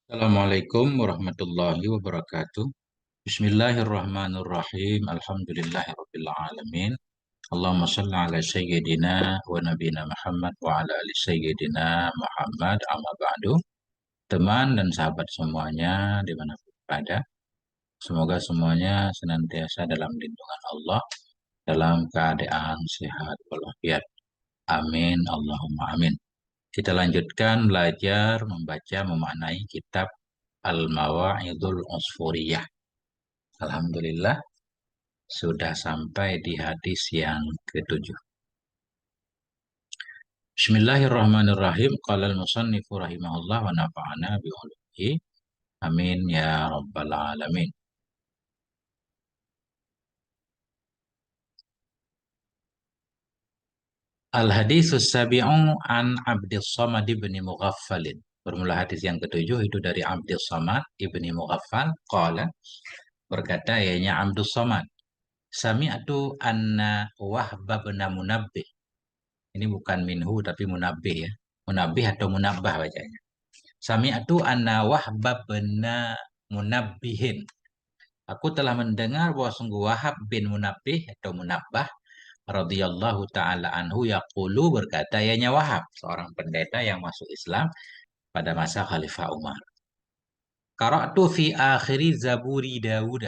Assalamualaikum warahmatullahi wabarakatuh. Bismillahirrahmanirrahim. Alhamdulillahirabbil alamin. Allahumma shalli ala sayyidina wa nabiyina Muhammad wa ala ali sayyidina Muhammad amma ba'du. Teman dan sahabat semuanya dimanapun berada, semoga semuanya senantiasa dalam lindungan Allah, dalam keadaan sehat walafiat. Amin. Allahumma amin. Kita lanjutkan belajar membaca memaknai kitab Al-Mawa'idul Usfuriyah. Alhamdulillah sudah sampai di hadis yang ketujuh. Bismillahirrahmanirrahim. Qala al-musannifu rahimahullah wa nafa'ana bi ulumihi. Amin ya rabbal alamin. Al-haditsus sabi'u an Abdus Samad ibni Mughaffalin. Bermula hadis yang ketujuh itu dari Abdus Samad ibni Mughaffal. Qala berkata ianya Abdus Samad. Sami'tu anna Wahb bin Munabbih. Ini bukan minhu tapi munabbih ya. Munabbih atau munabbah bacanya. Sami'tu anna Wahb bin Munabbihin. Aku telah mendengar bahwa sungguh Wahab bin Munabbih atau Munabbah radhiyallahu taala anhu yaqulu berkata ianya Wahab, seorang pendeta yang masuk Islam pada masa Khalifah Umar. Qara'tu fi akhiri Zaburi Dawud.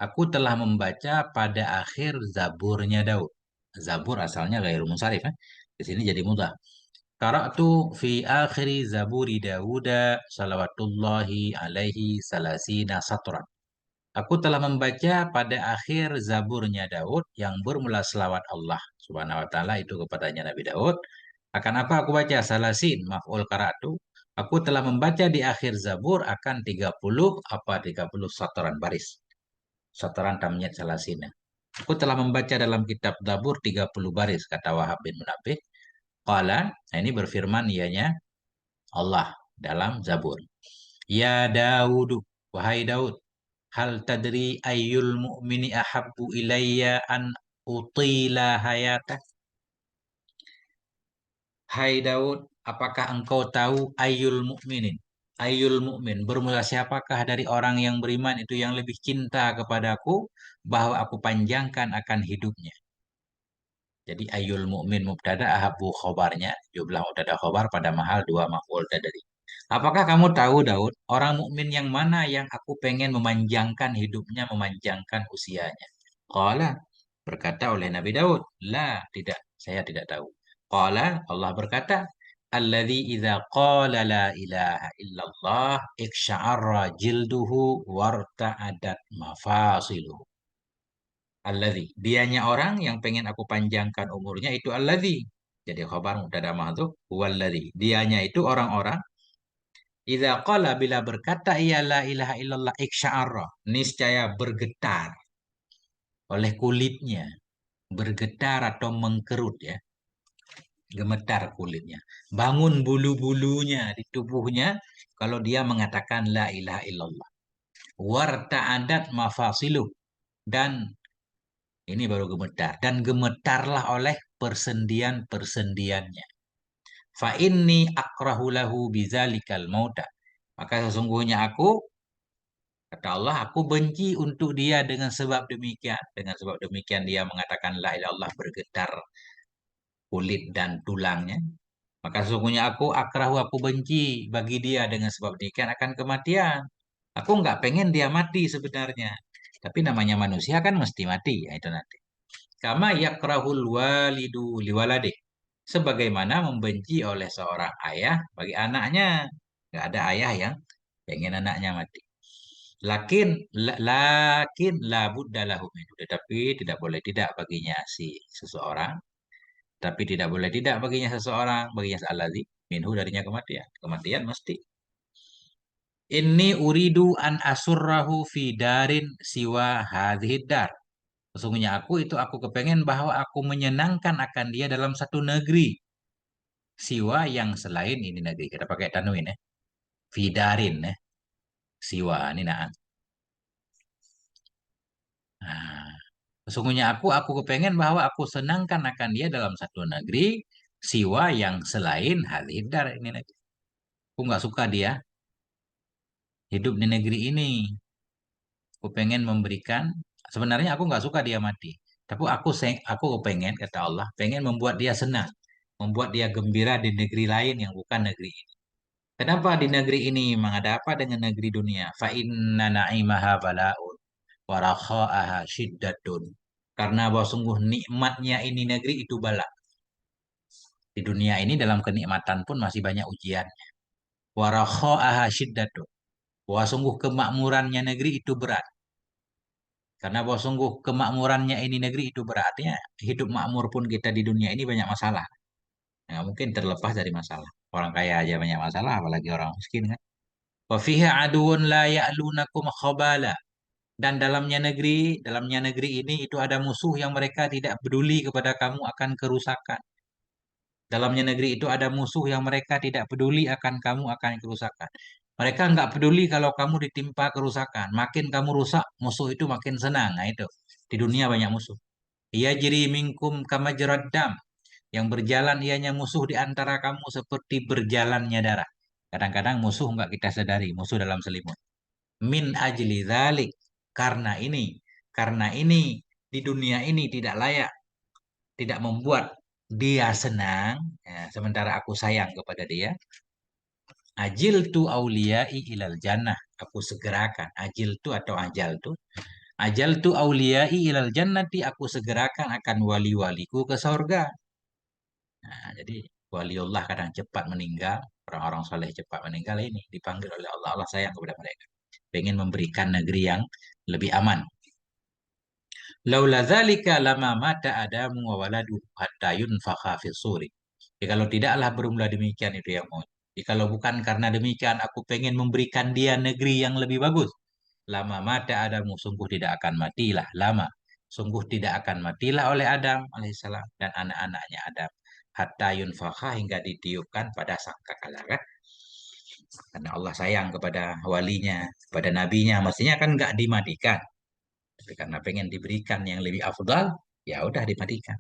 Aku telah membaca pada akhir Zaburnya Daud. Zabur asalnya ghairu munsharif ya. Di sini jadi mudah. Qara'tu fi akhiri Zaburi Dawud salawatullahi alaihi salasina satran. Aku telah membaca pada akhir Zaburnya Daud yang bermula selawat Allah Subhanahu wa taala itu kepadanya Nabi Daud. Akan apa aku baca salasin maf'ul qara'tu. Aku telah membaca di akhir Zabur akan 30 apa 30 satoran baris. Satoran tamnyat salasina. Aku telah membaca dalam kitab Zabur 30 baris kata Wahab bin Munabbih. Qala, nah ini berfirman ianya Allah dalam Zabur. Ya Daud, wahai Daud, hal tadri ayyul mu'mini ahabbu ilayya an utila hayatah. Hai Daud, apakah engkau tahu ayyul mu'minin? Ayyul mu'min, bermula siapakah dari orang yang beriman itu yang lebih cinta kepadaku bahwa aku panjangkan akan hidupnya. Jadi ayyul mu'min mubtada ahabbu khobarnya, jumlah mubtada khobar pada mahal dua maf'ul tadri. Apakah kamu tahu Daud, orang mukmin yang mana yang aku pengen memanjangkan hidupnya, memanjangkan usianya? Qala, berkata oleh Nabi Daud, la, tidak, saya tidak tahu. Qala, Allah berkata, alladzi idza qala la ilaha illallah iksya'arra jilduhu warta'adat mafasiluhu. Alladzi, dianya orang yang pengen aku panjangkan umurnya itu alladzi. Jadi khabar mubtada mahdhuf huwallazi. Dianya itu orang-orang idza qala bila berkata ia la ilaha illallah iksya'arra, niscaya bergetar oleh kulitnya, bergetar atau mengkerut ya, gemetar kulitnya. Bangun bulu-bulunya di tubuhnya kalau dia mengatakan la ilaha illallah. Warta'adat mafasilu, dan ini baru gemetar dan gemetarlah oleh persendian-persendiannya. Fa inni akrahu lahu bizalikal mauta. Maka sesungguhnya aku, kata Allah, aku benci untuk dia dengan sebab demikian. Dengan sebab demikian dia mengatakan la ilaha illallah, bergetar kulit dan tulangnya. Maka sesungguhnya aku benci bagi dia dengan sebab demikian akan kematian. Aku nggak pengen dia mati sebenarnya. Tapi namanya manusia kan mesti mati. Ya itu nanti. Kama yakrahul walidu liwalade. Sebagaimana membenci oleh seorang ayah bagi anaknya. Nggak ada ayah yang pengen anaknya mati. Lakin la budda lahu minhu. Tetapi tidak boleh tidak baginya si seseorang. Tapi tidak boleh tidak baginya seseorang, baginya alladzi minhu darinya kematian. Kematian mesti. Inni uridu an asurrahu fi darin siwa hadhid dar. Sesungguhnya aku kepengen bahwa aku menyenangkan akan dia dalam satu negeri. Siwa yang selain ini negeri. Kita pakai tanwin ya. Fidarin ya. Siwa ini nah. Nah, sesungguhnya aku kepengen bahwa aku senangkan akan dia dalam satu negeri, siwa yang selain halidar ini negeri. Aku nggak suka dia hidup di negeri ini. Aku pengen memberikan, sebenarnya aku nggak suka dia mati. Tapi aku pengen, kata Allah, pengen membuat dia senang. Membuat dia gembira di negeri lain yang bukan negeri ini. Kenapa di negeri ini? Memang ada apa dengan negeri dunia? Fa inna na'imaha bala'un wa rakha'aha syiddatun. Karena bahwa sungguh nikmatnya ini negeri itu bala. Di dunia ini dalam kenikmatan pun masih banyak ujian. Wa rakha'aha syiddatun. Bahwa sungguh kemakmurannya negeri itu berat. Karena bahwa sungguh kemakmurannya ini negeri itu beratnya hidup makmur pun kita di dunia ini banyak masalah. Nggak mungkin terlepas dari masalah. Orang kaya aja banyak masalah, apalagi orang miskin kan. Wa fiha aduun la ya'lunakum khabala. Dan dalamnya negeri ini itu ada musuh yang mereka tidak peduli kepada kamu akan kerusakan. Dalamnya negeri itu ada musuh yang mereka tidak peduli akan kamu akan kerusakan. Mereka nggak peduli kalau kamu ditimpa kerusakan. Makin kamu rusak, musuh itu makin senang. Nah itu. Di dunia banyak musuh. Ia jiri minkum kama dam. Yang berjalan ianya musuh di antara kamu seperti berjalannya darah. Kadang-kadang musuh nggak kita sadari, musuh dalam selimut. Min ajli dzalik. Karena ini, karena ini di dunia ini tidak layak, tidak membuat dia senang, ya, sementara aku sayang kepada dia. Ajil tu auliyai ilal jannah. Aku segerakan. Ajil tu atau ajal tu. Ajal tu auliyai ilal jannati. Aku segerakan akan wali-waliku ke sorga. Nah, jadi waliullah kadang cepat meninggal, orang-orang soleh cepat meninggal ini dipanggil oleh Allah. Allah sayang kepada mereka. Pengen memberikan negeri yang lebih aman. Laula dzalika lama mata Adamu wa waladuhu hatta yunfakha fis suri. Ya, kalau tidaklah bermula demikian itu yang mau. Ya, kalau bukan karena demikian aku pengen memberikan dia negeri yang lebih bagus. Lama mata Adamu sungguh tidak akan matilah lama. Sungguh tidak akan matilah oleh Adam alaihissalam dan anak-anaknya Adam. Hatta yunfakha hingga ditiupkan pada sangkakala kan. Karena Allah sayang kepada walinya, kepada nabinya. Mestinya kan nggak dimatikan. Tapi karena pengen diberikan yang lebih afdal, ya udah dimatikan.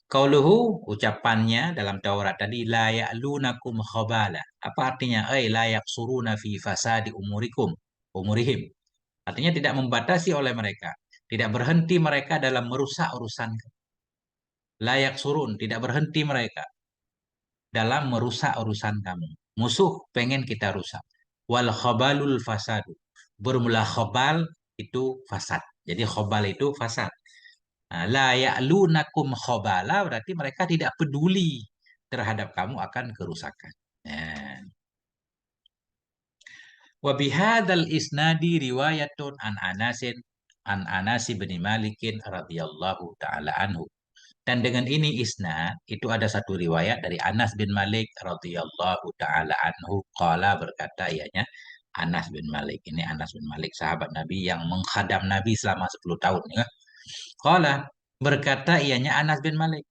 Qauluhu ucapannya dalam Taurat tadi la ya'lunakum khabala. Apa artinya? La yaqsuruna fi fasadi umurihim. Artinya tidak membatasi oleh mereka, tidak berhenti mereka dalam merusak urusan. Layak surun, tidak berhenti mereka dalam merusak urusan kamu. Musuh pengen kita rusak. Wal khabalul fasadu. Bermula khabal itu fasad. Jadi khabal itu fasad. Nah, la ya'lunakum khabala berarti mereka tidak peduli terhadap kamu akan kerusakan. Nah, wa bihadzal isnadi riwayatun an Anasi bin Malikin radhiyallahu taala anhu. Dan dengan ini isnad itu ada satu riwayat dari Anas bin Malik radhiyallahu taala anhu qala berkata ianya Anas bin Malik ini Anas bin Malik sahabat Nabi yang menghadam Nabi selama 10 tahun ya. Qala berkata ianya Anas bin Malik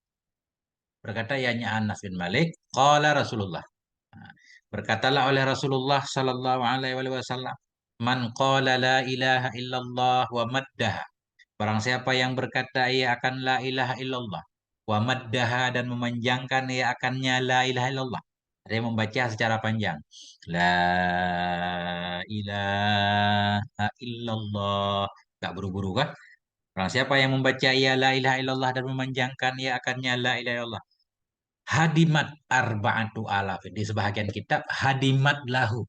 berkata ianya Anas bin Malik qala Rasulullah. Nah, berkatalah oleh Rasulullah sallallahu alaihi wasallam man qala la ilaha illallah wa maddaha. Barang siapa yang berkata ia akan la ilaha illallah. Wa maddaha dan memanjangkan ia akannya la ilaha illallah. Ada yang membaca secara panjang. La ilaha illallah. Tak buru-buru kan? Barang siapa yang membaca ia la ilaha illallah dan memanjangkan ia akannya la ilaha illallah. Hadimat arba'atu alaf. Di sebahagian kitab hadimat lahu.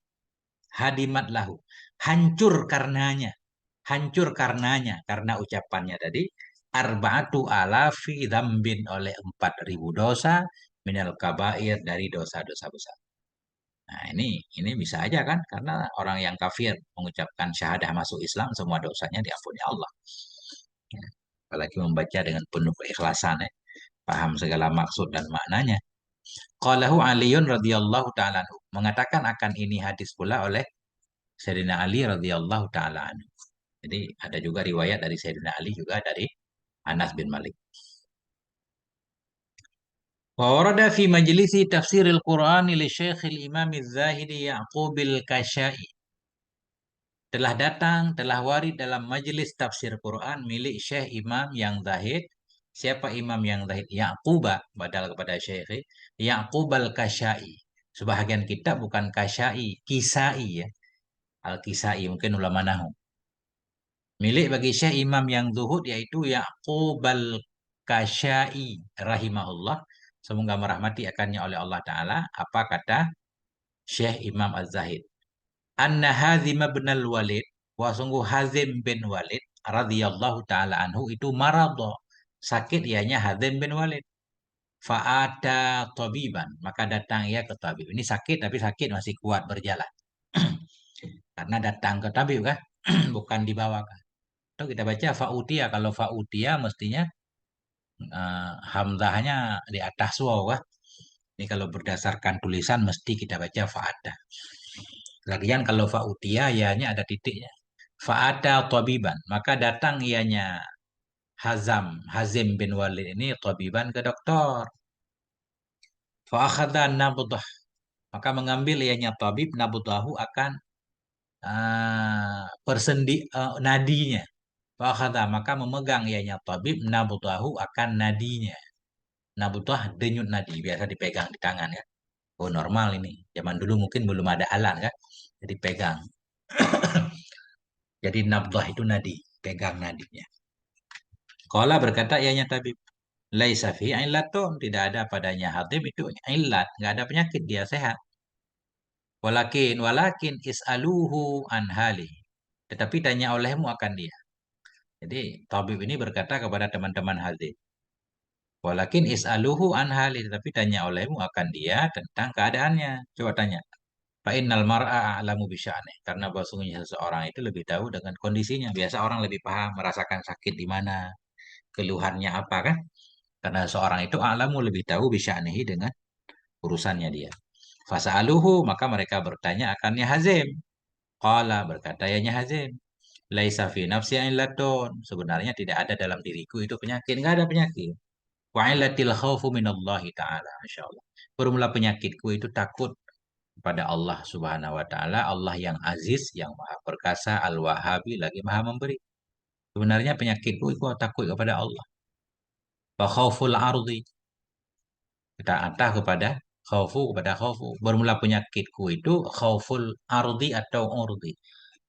Hadimat lahu. Hancur karenanya. Hancur karenanya. Karena ucapannya tadi. Arba'atu alafi dzambin oleh 4.000 dosa. Minal kabair dari dosa-dosa besar. Nah ini bisa aja kan. Karena orang yang kafir mengucapkan syahadah masuk Islam. Semua dosanya diampuni Allah. Ya, apalagi membaca dengan penuh keikhlasan. Ya. Paham segala maksud dan maknanya. Qalahu Aliun radhiyallahu taala anhu. Mengatakan akan ini hadis pula oleh Sayyidina Ali radhiyallahu taala anhu. Jadi ada juga riwayat dari Sayyidina Ali juga dari Anas bin Malik. Wa warada fi majlisi tafsiril Qur'an li Syekhil Imam Az-Zahidi Ya'qubil Kasyai. Telah warid dalam majelis tafsir Quran milik Syekh Imam yang Zahid. Siapa Imam yang Zahid? Yaquba, badal kepada Syekh. Ya'qub al-Kasyai. Sebahagian kitab bukan Kasyai, Kisai ya. Al-Kisai, mungkin ulama nahu. Milik bagi Syekh Imam yang zuhud yaitu Ya'qub al-Kasyai rahimahullah. Semoga merahmati akannya oleh Allah Ta'ala. Apa kata Syekh Imam Az-Zahid? Anna Hazim bin al-Walid, wa sungguh Hazim bin Walid radhiyallahu ta'ala anhu itu maradho. Sakit ianya Hazim bin Walid. Fa'ata tabiban, maka datang ia ke tabib. Ini sakit tapi sakit masih kuat berjalan. Karena datang ke tabib kan, bukan dibawakan. Itu kita baca fa'utia. Kalau fa'utia mestinya hamzahnya di atas waw kan. Ini kalau berdasarkan tulisan mesti kita baca fa'ata. Lagian kalau fa'utia ianya ada titiknya. Fa'ata tabiban, maka datang ianya Hazim bin Walid ini tabiban ke dokter. Fa'akhadha nabdah, maka mengambil ianya tabib nabdahu akan nadinya. Fa'akhadha, maka memegang ianya tabib nabdahu akan nadinya. Nabdah denyut nadi, biasa dipegang di tangan ya. Oh normal ini. Zaman dulu mungkin belum ada alat kan. Jadi pegang. Jadi nabdah itu nadi, pegang nadinya. Qala berkata ianya tabib, laisa fi illatun, tidak ada padanya hatim itu illat, nggak ada penyakit, dia sehat. Walakin is'aluhu an hali. Tetapi tanya olehmu akan dia. Jadi tabib ini berkata kepada teman-teman hatim. Walakin is'aluhu an hali. Tetapi tanya olehmu akan dia tentang keadaannya. Coba tanya. Fa innal mar'a a'lamu bisya'nih. Karena bahwasanya seseorang itu lebih tahu dengan kondisinya. Biasa orang lebih paham merasakan sakit di mana, keluhannya apa kan? Karena seorang itu a'lamu lebih tahu bisya'nihi dengan urusannya dia. Fasa'aluhu, maka mereka bertanya akannya Hazim. Qala, berkata yanya Hazim. Laisa fi nafsi illatun. Sebenarnya tidak ada dalam diriku itu penyakit. Enggak ada penyakit. Wa illatil khawfu minallahi ta'ala. Masya Allah. Bermula penyakitku itu takut pada Allah Subhanahu wa taala, Allah yang aziz, yang maha perkasa, al-wahabi, lagi maha memberi. Sebenarnya penyakitku itu takut kepada Allah. Wa khauful ardi, kita antah kepada khaufu, kepada khaufu. Bermula penyakitku itu khauful ardi atau urdi.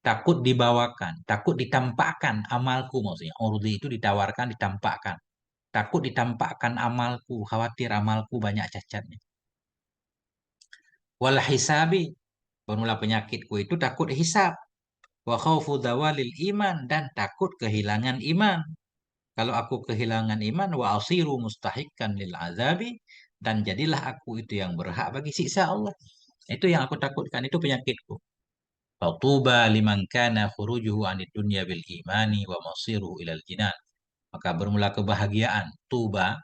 Takut dibawakan, takut ditampakkan amalku maksudnya. Urdi itu ditawarkan, ditampakkan. Takut ditampakkan amalku, khawatir amalku banyak cacatnya. Wal hisabi, bermula penyakitku itu takut hisab. Wa khaufu dawalil iman, dan takut kehilangan iman. Kalau aku kehilangan iman, wa asiru mustahikan lil azabi, dan jadilah aku itu yang berhak bagi siksa Allah. Itu yang aku takutkan, itu penyakitku. Fatuba liman kana khurujuhu anid dunya bil imani wa masiruhu ilal jinan. Maka bermula kebahagiaan. Tuba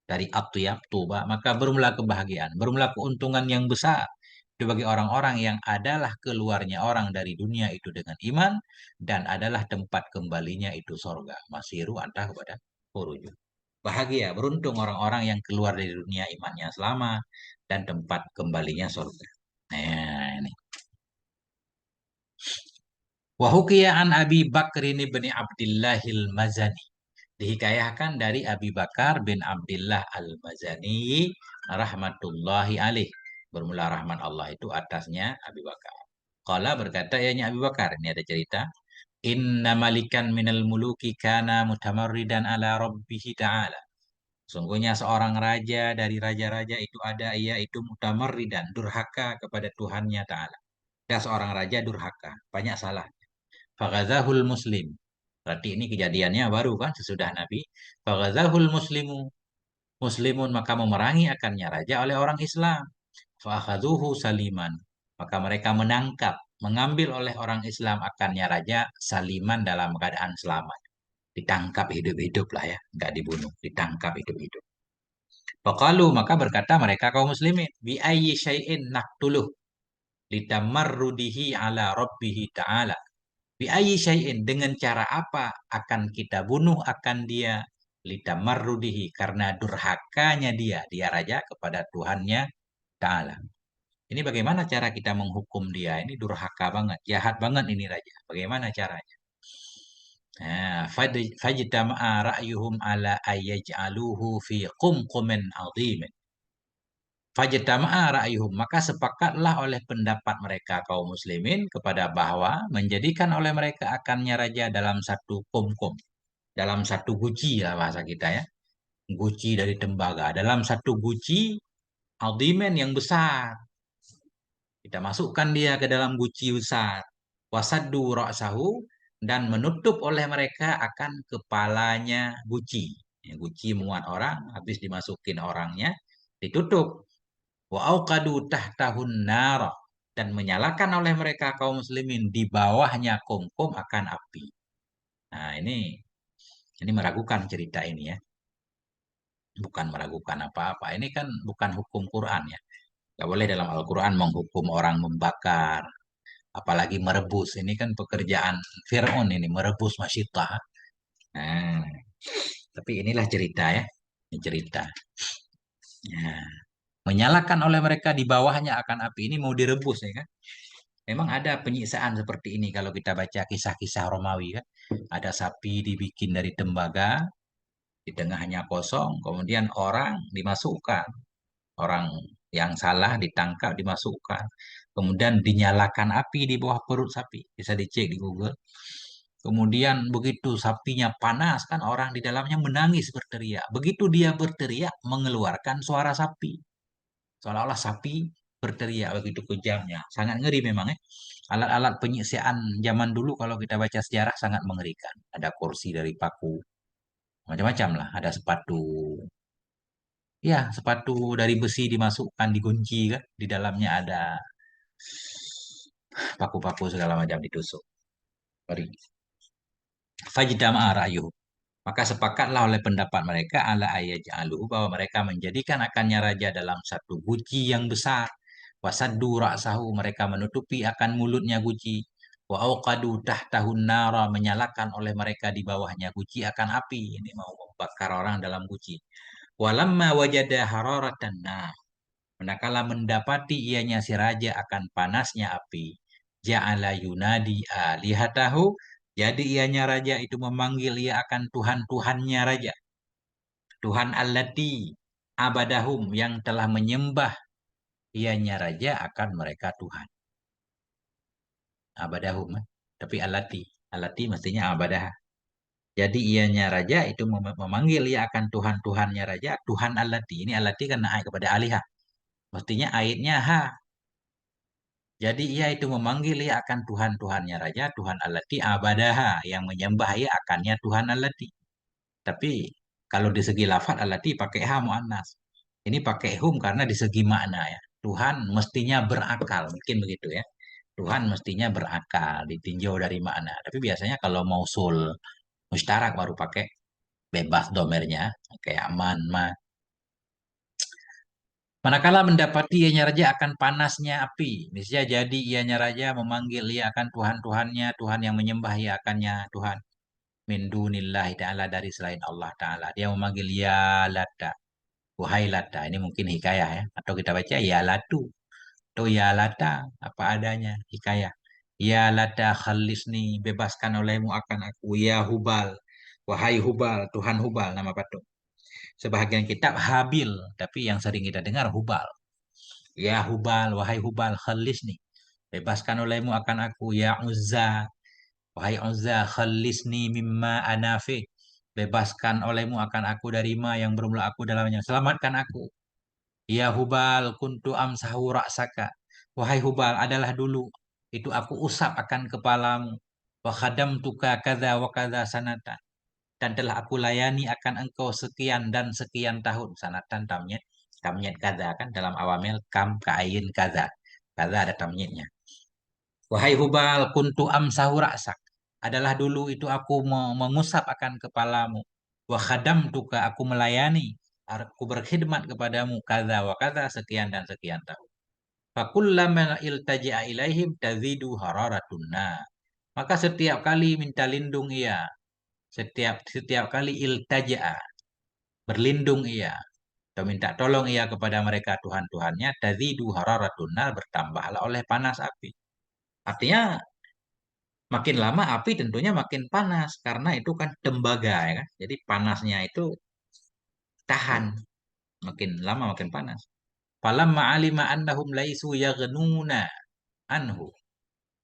dari atyab, tuba, maka bermula kebahagiaan, bermula keuntungan yang besar. Itu bagi orang-orang yang adalah keluarnya orang dari dunia itu dengan iman, dan adalah tempat kembalinya itu sorga. Masiru antah kepada huruju. Bahagia, beruntung orang-orang yang keluar dari dunia imannya selamat dan tempat kembalinya sorga. Nah, ini. Wahukiya an Abi Bakrin bin Abdillahil Mazani. Dihikayahkan dari Abi Bakar bin Abdullah Al-Mazani rahmatullahi alaih. Bermula rahmat Allah itu atasnya Abi Bakar. Qala, berkata ianya Abi Bakar, ini ada cerita. Inna malikan minal muluki kana mutamarridan ala rabbihi ta'ala. Sungguhnya seorang raja dari raja-raja itu ada, ia itu mutamarridan, durhaka kepada Tuhannya ta'ala. Ada seorang raja durhaka, banyak salah. Faghazahul muslim. Berarti ini kejadiannya baru kan sesudah Nabi. Faghazahul muslimu. Muslimun, maka memerangi akannya raja oleh orang Islam. Fa'akhaduhu saliman. Maka mereka menangkap, mengambil oleh orang Islam akannya raja saliman dalam keadaan selamat. Ditangkap hidup-hidup lah ya. Nggak dibunuh, ditangkap hidup-hidup. Faqalu, maka berkata mereka kaum muslimin. Bi ayyi syai'in naqtuluh. Litamarrudihi ala rabbihi ta'ala. Bi ayyi syai'in, dengan cara apa akan kita bunuh akan dia, litamarrudihi, karena durhakanya dia raja kepada Tuhannya Ta'ala. Ini bagaimana cara kita menghukum dia? Ini durhaka banget, jahat banget ini raja. Bagaimana caranya? Nah, fajtama'a ra'yuhum ala ayyaj'aluhu fi qumqumin 'azimin. Fajtama'a ra'yuhum, maka sepakatlah oleh pendapat mereka kaum muslimin kepada bahwa menjadikan oleh mereka akannya raja dalam satu kumkum, dalam satu guci lah bahasa kita ya, guci dari tembaga, dalam satu guci aldimen yang besar. Kita masukkan dia ke dalam guci besar. Wasaddu ra'sahu, dan menutup oleh mereka akan kepalanya guci. Ya, guci muat orang, habis dimasukin orangnya, ditutup. Wa auqadu tahtahun nara, dan menyalakan oleh mereka kaum muslimin di bawahnya kumkum akan api. Nah, ini meragukan cerita ini ya. Bukan meragukan apa-apa. Ini kan bukan hukum Quran ya. Gak boleh dalam Al-Quran menghukum orang membakar, apalagi merebus. Ini kan pekerjaan Fir'aun ini, merebus masyitah. Nah, tapi inilah cerita ya. Ini cerita. Nah, menyalakan oleh mereka di bawahnya akan api. Ini mau direbus ya kan. Memang ada penyiksaan seperti ini kalau kita baca kisah-kisah Romawi kan. Ada sapi dibikin dari tembaga, di tengahnya kosong, kemudian orang dimasukkan. Orang yang salah ditangkap, dimasukkan. Kemudian dinyalakan api di bawah perut sapi. Bisa dicek di Google. Kemudian begitu sapinya panas kan orang di dalamnya menangis berteriak. Begitu dia berteriak mengeluarkan suara sapi. Seolah-olah sapi berteriak, begitu kejamnya. Sangat ngeri memang ya. Alat-alat penyiksaan zaman dulu kalau kita baca sejarah sangat mengerikan. Ada kursi dari paku, macam-macam lah. Ada sepatu. Ya, sepatu dari besi dimasukkan, dikunci kan. Di dalamnya ada paku-paku segala macam ditusuk. Ngeri. Fajdama'a ra'yuh. Maka sepakatlah oleh pendapat mereka ala ayaj'aluhu, bahwa mereka menjadikan akannya raja dalam satu guci yang besar. Wasaddu ra'sahu, mereka menutupi akan mulutnya guci. Wa auqadu tahtahun nara, menyalakan oleh mereka di bawahnya guci akan api. Ini mau membakar orang dalam guci. Walamma wajada hararatan nar, manakala mendapati ianya si raja akan panasnya api, ja'ala yunadi alihatahu, jadi ianya raja itu memanggil ia akan Tuhan-Tuhannya raja. Tuhan allati abadahum, yang telah menyembah ianya raja akan mereka Tuhan. Abadahum, tapi allati. Allati mestinya abadah. Jadi ianya raja itu memanggil ia akan Tuhan-Tuhannya raja. Tuhan allati. Ini allati kan naik kepada alihah. Mestinya aitnya ha. Jadi ia itu memanggil ia akan Tuhan-Tuhannya raja. Tuhan allati abadaha, yang menyembah ia akannya Tuhan allati. Tapi kalau di segi lafaz allati pakai ha muannas. Ini pakai hum karena di segi makna ya. Tuhan mestinya berakal, mungkin begitu ya. Tuhan mestinya berakal, ditinjau dari makna. Tapi biasanya kalau mausul mustarak baru pakai bebas domernya, kayak man, ma. Manakala mendapati ianya raja akan panasnya api, misalnya jadi ianya raja memanggil ia akan Tuhan-Tuhannya, Tuhan yang menyembah ia akannya Tuhan. Min dunillahi ta'ala, dari selain Allah ta'ala. Dia memanggil ya lata, wahai lata. Ini mungkin hikayah ya. Atau kita baca ya latu. Atau ya lata, apa adanya, hikayah. Ya lata khalisni, bebaskan olehmu akan aku. Ya hubal, wahai hubal, Tuhan hubal, nama patung. Sebahagian kitab Habil, tapi yang sering kita dengar Hubal. Ya Hubal, wahai Hubal, khalisni, bebaskan olehmu akan aku. Ya Uzza, wahai Uzza, khalisni mimma anafi, bebaskan olehmu akan aku dari ma yang bermula aku dalamnya. Selamatkan aku. Ya Hubal, kuntu amsahu ra'saka. Wahai Hubal, adalah dulu itu aku usap akan kepalamu. Wa khadamtuka kadza wa kadza sanata, dan telah aku layani akan engkau sekian dan sekian tahun. Sanatan tamnyet, tamnyet kada kan dalam awamil kam kain kada, kada ada tamnyetnya. Wahai Hubal, kuntu amsahu ra'sak, adalah dulu itu aku mengusap akan kepalamu. Wa khadam tuka, aku melayani, aku berkhidmat kepadamu kada wa kada, sekian dan sekian tahun. Fakullama iltaja'a ilaihim tazidu hararatun nar, maka setiap kali minta lindung ia, setiap setiap kali iltaja'a, berlindung ia atau minta tolong ia kepada mereka Tuhan-Tuhannya, tazidu hararatun nar, bertambahlah oleh panas api. Artinya makin lama api tentunya makin panas karena itu kan tembaga ya kan. Jadi panasnya itu tahan, makin lama makin panas. Falamma alima annahum laisu yaghnuna anhu.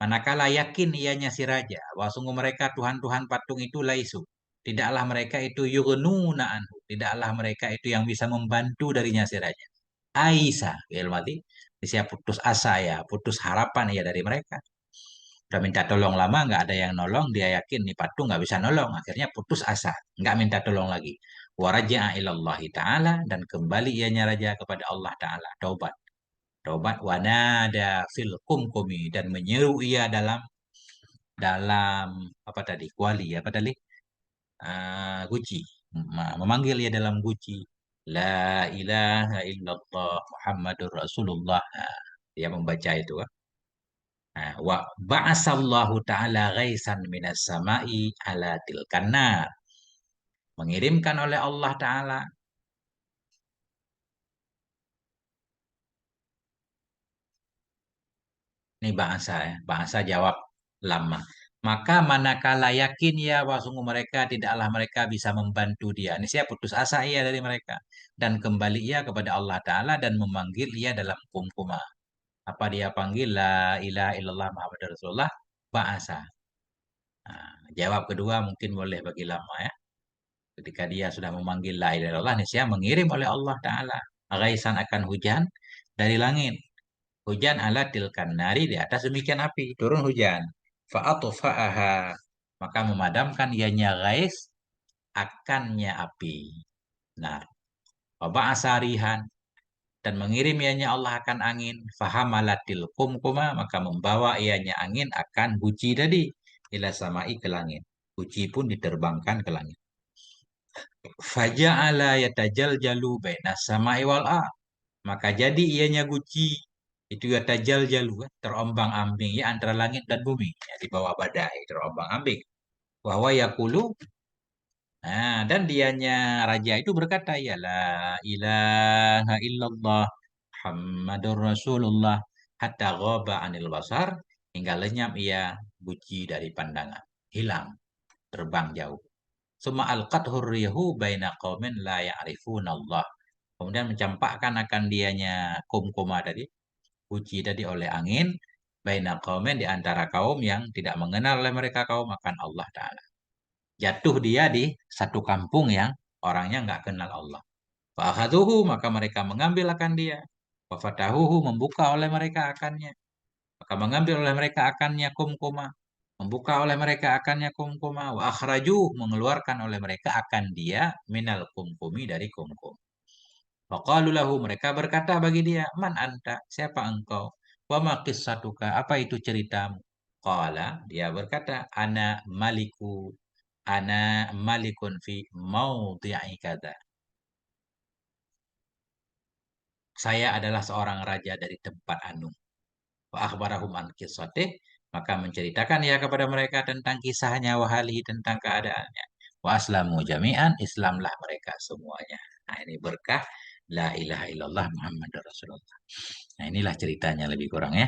Manakala yakin ianya si raja, bahwa sungguh mereka Tuhan-Tuhan patung itu laisu. Tidaklah mereka itu yughnuna anhu. Tidaklah mereka itu yang bisa membantu darinya si raja. Aisyah, mati. Siap putus asa ya, putus harapan ya dari mereka. Udah minta tolong lama, nggak ada yang nolong. Dia yakin nih patung nggak bisa nolong. Akhirnya putus asa, nggak minta tolong lagi. Waraja'a ilallahi ta'ala, dan kembali ianya raja kepada Allah Ta'ala. Taubat. Taubat wanada fil kumkumi, dan menyeru ia dalam dalam apa tadi? Kuali apa tadi? Guci. Memanggil ia dalam guci. La ilaha illallah Muhammadur Rasulullah. Dia membaca itu. Wa ba'asallahu ta'ala ghaisan minas sama'i ala tilkan nar. Mengirimkan oleh Allah Ta'ala. Ini bahasa ya. Bahasa jawab lama. Maka manakala yakin ya bahwa sungguh mereka tidaklah mereka bisa membantu dia. Ini saya putus asa ia dari mereka. Dan kembali ia kepada Allah Ta'ala dan memanggil ia dalam kumkuma. Apa dia panggil? La ilaha illallah Muhammad Rasulullah. Bahasa. Jawab kedua mungkin boleh bagi lama ya. Ketika dia sudah memanggil la ilaha illallah, niscaya mengirim oleh Allah Ta'ala. Ghaisan akan hujan dari langit. Hujan ala tilkan nari, di atas demikian api. Turun hujan. Fa'atufa'aha. Maka memadamkan ianya ghais akannya api. Nah, asarihan, dan mengirim ianya Allah akan angin. Fahamalatil kumkuma, maka membawa ianya angin akan guci tadi. Ila samai ke langit. Guci pun diterbangkan ke langit. Faja'ala yatajaljalu bainas sama'i wal ard. Maka jadi ianya guci itu yatajaljalu, terombang-ambing ya antara langit dan bumi, ya, di bawah badai terombang-ambing. Bahwa yakulu, dan dianya raja itu berkata, ya la ilaha illallah Muhammadur Rasulullah, hatta ghaba anil basar, hingga lenyap ia guci dari pandangan, hilang, terbang jauh. Suma alqathu rihu baina qaumin la ya'rifuna Allah. Kemudian mencampakkan akan dianya kumkuma tadi, puji tadi oleh angin, baina qaumin, di antara kaum yang tidak mengenal oleh mereka kaum akan Allah Ta'ala. Jatuh dia di satu kampung yang orangnya nggak kenal Allah. Fa'akhaduhu, maka mereka mengambil akan dia. Wafatahuhu, membuka oleh mereka akannya. Maka mengambil oleh mereka akannya kumkuma. Membuka oleh mereka akannya kumkuma. Wa akhraju, mengeluarkan oleh mereka akan dia minal kumkumi, dari kumkum. Faqalu lahu, mereka berkata bagi dia, man anta, siapa engkau? Wa ma qissatuka, apa itu ceritamu? Qala, dia berkata, ana malikun fi maudhi'i kada. Saya adalah seorang raja dari tempat anu. Wa akhbarahum an qissatih, maka menceritakan ya kepada mereka tentang kisahnya, wahali, tentang keadaannya. Wa aslamu jami'an, Islamlah mereka semuanya. Nah, ini berkah la ilaha illallah Muhammad Rasulullah. Nah, inilah ceritanya lebih kurang ya.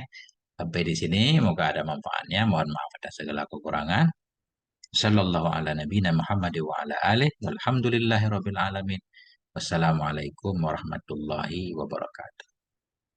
Sampai di sini, moga ada manfaatnya. Mohon maaf atas segala kekurangan. Sallallahu ala nabiyina Muhammad wa ala alih. Walhamdulillahi rabbil alamin. Wassalamualaikum warahmatullahi wabarakatuh.